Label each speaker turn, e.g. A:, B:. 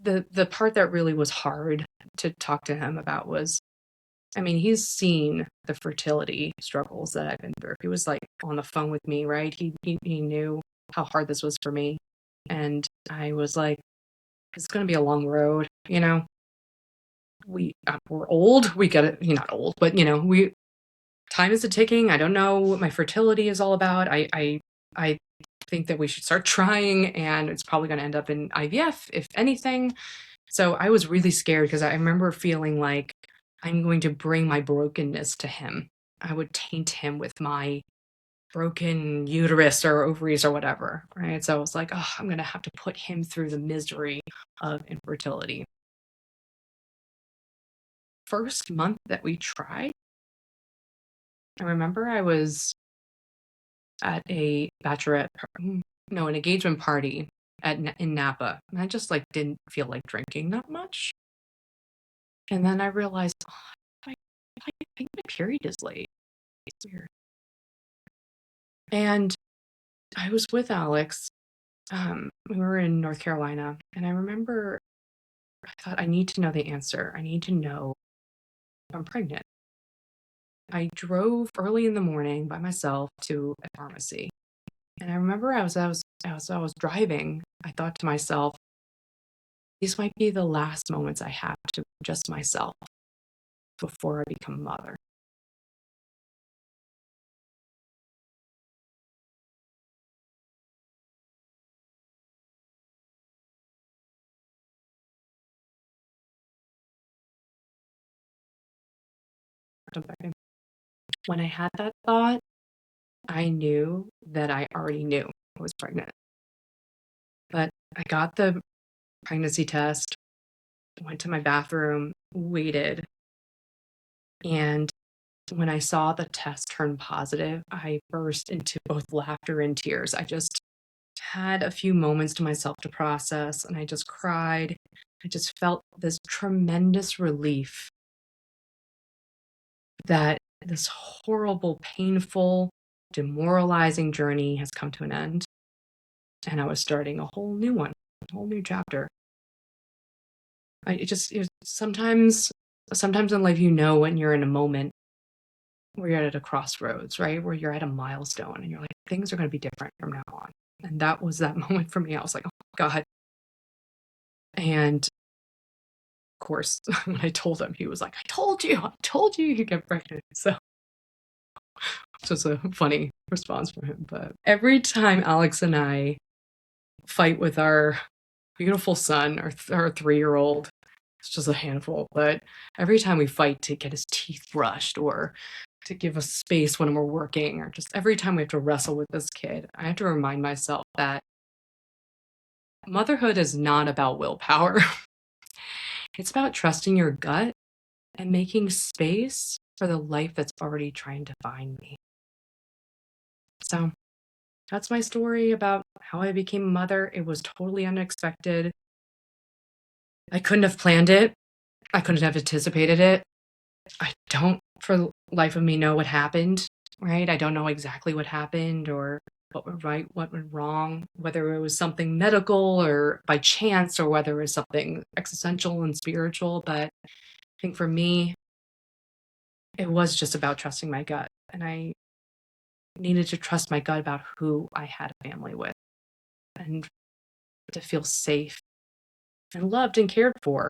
A: the part that really was hard to talk to him about was, I mean, he's seen the fertility struggles that I've been through. He was like on the phone with me, right? He knew how hard this was for me. And I was like, it's going to be a long road, you know? We're old. We got it. You're not old, but time is a ticking. I don't know what my fertility is all about. I think that we should start trying, and it's probably going to end up in IVF, if anything. So I was really scared because I remember feeling like I'm going to bring my brokenness to him. I would taint him with my broken uterus or ovaries or whatever, right? So I was like, oh, I'm going to have to put him through the misery of infertility. First month that we tried, I remember I was at a an engagement party in Napa, and I just like didn't feel like drinking that much. And then I realized, oh, I think my period is late. It's weird. And I was with Alex. We were in North Carolina, and I remember I thought I need to know the answer. I need to know if I'm pregnant. I drove early in the morning by myself to a pharmacy, and I remember as I was driving, I thought to myself, these might be the last moments I have to just myself before I become a mother. When I had that thought, I knew that I already knew I was pregnant. But I got the pregnancy test, went to my bathroom, waited, and when I saw the test turn positive, I burst into both laughter and tears. I just had a few moments to myself to process, and I just cried. I just felt this tremendous relief that this horrible, painful, demoralizing journey has come to an end, and I was starting a whole new one, a whole new chapter. Sometimes in life, when you're in a moment where you're at a crossroads, right? Where you're at a milestone and you're like, things are going to be different from now on. And that was that moment for me. I was like, oh God. And of course, when I told him, he was like, I told you you get pregnant. So it's just a funny response from him. But every time Alex and I fight with our beautiful son, our 3-year-old, it's just a handful, but every time we fight to get his teeth brushed or to give us space when we're working, or just every time we have to wrestle with this kid, I have to remind myself that motherhood is not about willpower. It's about trusting your gut and making space for the life that's already trying to find me. So that's my story about how I became a mother. It was totally unexpected. I couldn't have planned it. I couldn't have anticipated it. I don't, for the life of me, know what happened, right? I don't know exactly what happened or what went right, what went wrong, whether it was something medical or by chance, or whether it was something existential and spiritual. But I think for me, it was just about trusting my gut. And I needed to trust my gut about who I had a family with and to feel safe and loved and cared for.